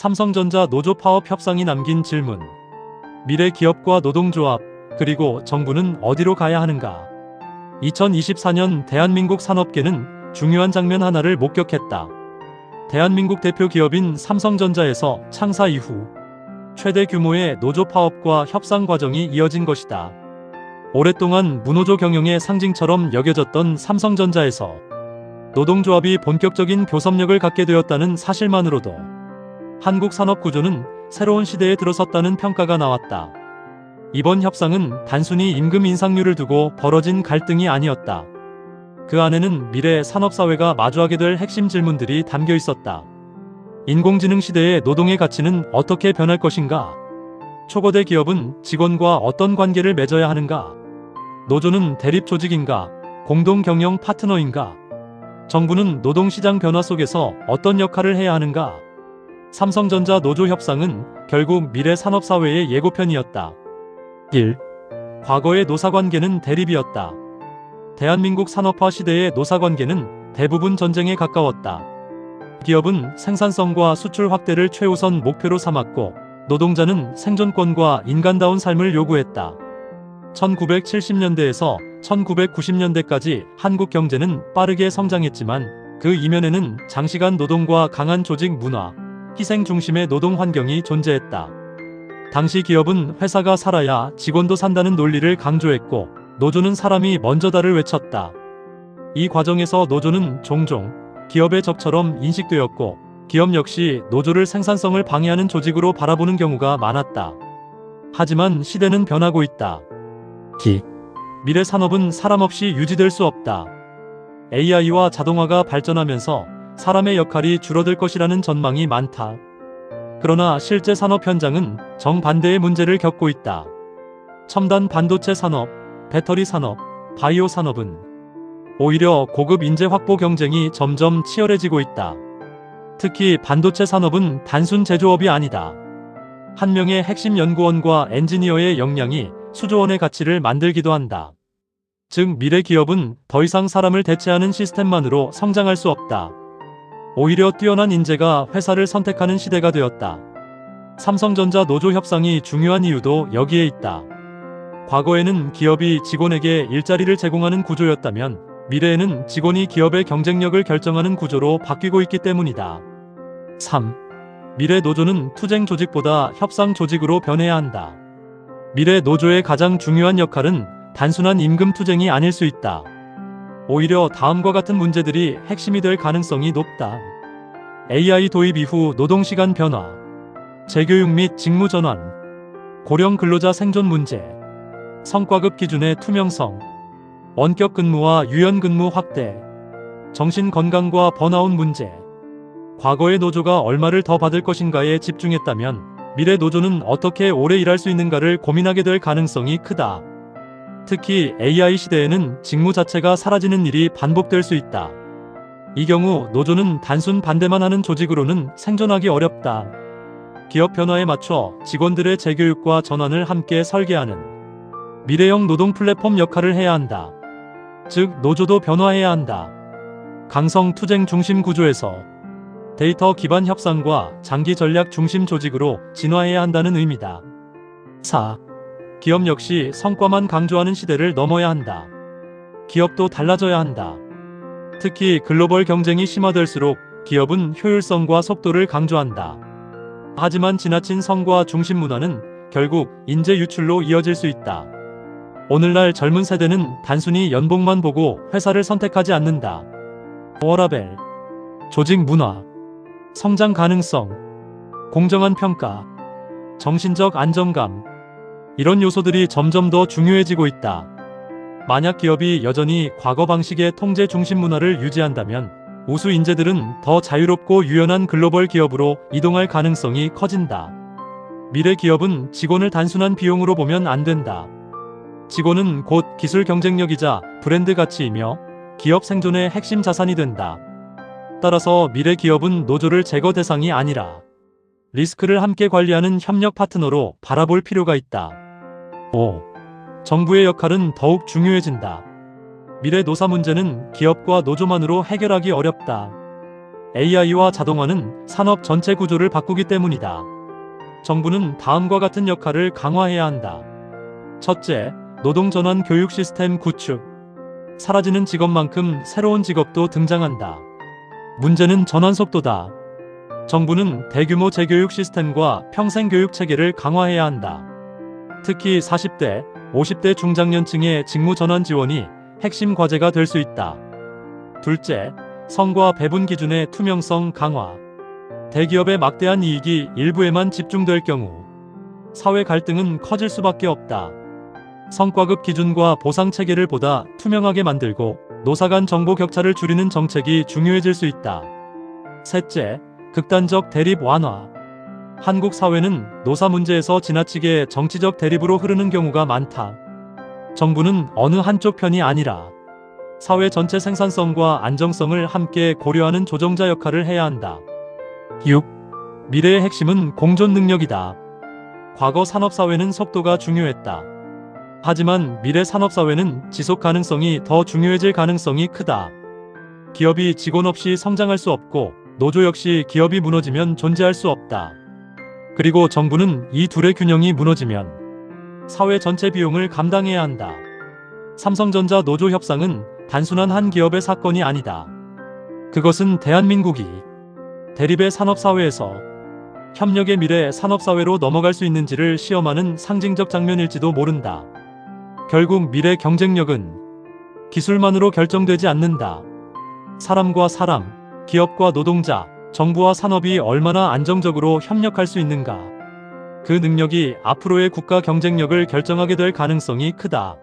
삼성전자 노조 파업 협상이 남긴 질문. 미래 기업과 노동조합, 그리고 정부는 어디로 가야 하는가? 2024년 대한민국 산업계는 중요한 장면 하나를 목격했다. 대한민국 대표 기업인 삼성전자에서 창사 이후 최대 규모의 노조 파업과 협상 과정이 이어진 것이다. 오랫동안 무노조 경영의 상징처럼 여겨졌던 삼성전자에서 노동조합이 본격적인 교섭력을 갖게 되었다는 사실만으로도 한국 산업 구조는 새로운 시대에 들어섰다는 평가가 나왔다. 이번 협상은 단순히 임금 인상률을 두고 벌어진 갈등이 아니었다. 그 안에는 미래 산업사회가 마주하게 될 핵심 질문들이 담겨 있었다. 인공지능 시대의 노동의 가치는 어떻게 변할 것인가? 초거대 기업은 직원과 어떤 관계를 맺어야 하는가? 노조는 대립 조직인가? 공동 경영 파트너인가? 정부는 노동시장 변화 속에서 어떤 역할을 해야 하는가? 삼성전자 노조 협상은 결국 미래 산업사회의 예고편이었다. 1. 과거의 노사관계는 대립이었다. 대한민국 산업화 시대의 노사관계는 대부분 전쟁에 가까웠다. 기업은 생산성과 수출 확대를 최우선 목표로 삼았고, 노동자는 생존권과 인간다운 삶을 요구했다. 1970년대에서 1990년대까지 한국 경제는 빠르게 성장했지만 그 이면에는 장시간 노동과 강한 조직 문화, 희생 중심의 노동 환경이 존재했다. 당시 기업은 회사가 살아야 직원도 산다는 논리를 강조했고, 노조는 사람이 먼저다를 외쳤다. 이 과정에서 노조는 종종 기업의 적처럼 인식되었고, 기업 역시 노조를 생산성을 방해하는 조직으로 바라보는 경우가 많았다. 하지만 시대는 변하고 있다. 미래 산업은 사람 없이 유지될 수 없다. AI와 자동화가 발전하면서 사람의 역할이 줄어들 것이라는 전망이 많다. 그러나 실제 산업 현장은 정반대의 문제를 겪고 있다. 첨단 반도체 산업, 배터리 산업, 바이오 산업은 오히려 고급 인재 확보 경쟁이 점점 치열해지고 있다. 특히 반도체 산업은 단순 제조업이 아니다. 한 명의 핵심 연구원과 엔지니어의 역량이 수조원의 가치를 만들기도 한다. 즉 미래 기업은 더 이상 사람을 대체하는 시스템만으로 성장할 수 없다. 오히려 뛰어난 인재가 회사를 선택하는 시대가 되었다. 삼성전자 노조 협상이 중요한 이유도 여기에 있다. 과거에는 기업이 직원에게 일자리를 제공하는 구조였다면 미래에는 직원이 기업의 경쟁력을 결정하는 구조로 바뀌고 있기 때문이다. 3. 미래 노조는 투쟁 조직보다 협상 조직으로 변해야 한다. 미래 노조의 가장 중요한 역할은 단순한 임금 투쟁이 아닐 수 있다. 오히려 다음과 같은 문제들이 핵심이 될 가능성이 높다. AI 도입 이후 노동시간 변화, 재교육 및 직무 전환, 고령 근로자 생존 문제, 성과급 기준의 투명성, 원격 근무와 유연 근무 확대, 정신 건강과 번아웃 문제. 과거의 노조가 얼마를 더 받을 것인가에 집중했다면 미래 노조는 어떻게 오래 일할 수 있는가를 고민하게 될 가능성이 크다. 특히 AI 시대에는 직무 자체가 사라지는 일이 반복될 수 있다. 이 경우 노조는 단순 반대만 하는 조직으로는 생존하기 어렵다. 기업 변화에 맞춰 직원들의 재교육과 전환을 함께 설계하는 미래형 노동 플랫폼 역할을 해야 한다. 즉 노조도 변화해야 한다. 강성 투쟁 중심 구조에서 데이터 기반 협상과 장기 전략 중심 조직으로 진화해야 한다는 의미다. 4. 기업 역시 성과만 강조하는 시대를 넘어야 한다. 기업도 달라져야 한다. 특히 글로벌 경쟁이 심화될수록 기업은 효율성과 속도를 강조한다. 하지만 지나친 성과 중심 문화는 결국 인재 유출로 이어질 수 있다. 오늘날 젊은 세대는 단순히 연봉만 보고 회사를 선택하지 않는다. 워라밸, 조직 문화, 성장 가능성, 공정한 평가, 정신적 안정감, 이런 요소들이 점점 더 중요해지고 있다. 만약 기업이 여전히 과거 방식의 통제 중심 문화를 유지한다면 우수 인재들은 더 자유롭고 유연한 글로벌 기업으로 이동할 가능성이 커진다. 미래 기업은 직원을 단순한 비용으로 보면 안 된다. 직원은 곧 기술 경쟁력이자 브랜드 가치이며 기업 생존의 핵심 자산이 된다. 따라서 미래 기업은 노조를 제거 대상이 아니라 리스크를 함께 관리하는 협력 파트너로 바라볼 필요가 있다. 5. 정부의 역할은 더욱 중요해진다. 미래 노사 문제는 기업과 노조만으로 해결하기 어렵다. AI와 자동화는 산업 전체 구조를 바꾸기 때문이다. 정부는 다음과 같은 역할을 강화해야 한다. 첫째, 노동 전환 교육 시스템 구축. 사라지는 직업만큼 새로운 직업도 등장한다. 문제는 전환 속도다. 정부는 대규모 재교육 시스템과 평생교육 체계를 강화해야 한다. 특히 40대, 50대 중장년층의 직무 전환 지원이 핵심 과제가 될 수 있다. 둘째, 성과 배분 기준의 투명성 강화. 대기업의 막대한 이익이 일부에만 집중될 경우 사회 갈등은 커질 수밖에 없다. 성과급 기준과 보상 체계를 보다 투명하게 만들고 노사 간 정보 격차를 줄이는 정책이 중요해질 수 있다. 셋째, 극단적 대립 완화. 한국 사회는 노사 문제에서 지나치게 정치적 대립으로 흐르는 경우가 많다. 정부는 어느 한쪽 편이 아니라 사회 전체 생산성과 안정성을 함께 고려하는 조정자 역할을 해야 한다. 6. 미래의 핵심은 공존 능력이다. 과거 산업사회는 속도가 중요했다. 하지만 미래 산업사회는 지속 가능성이 더 중요해질 가능성이 크다. 기업이 직원 없이 성장할 수 없고 노조 역시 기업이 무너지면 존재할 수 없다. 그리고 정부는 이 둘의 균형이 무너지면 사회 전체 비용을 감당해야 한다. 삼성전자 노조 협상은 단순한 한 기업의 사건이 아니다. 그것은 대한민국이 대립의 산업사회에서 협력의 미래 산업사회로 넘어갈 수 있는지를 시험하는 상징적 장면일지도 모른다. 결국 미래 경쟁력은 기술만으로 결정되지 않는다. 사람과 사람, 기업과 노동자, 정부와 산업이 얼마나 안정적으로 협력할 수 있는가. 그 능력이 앞으로의 국가 경쟁력을 결정하게 될 가능성이 크다.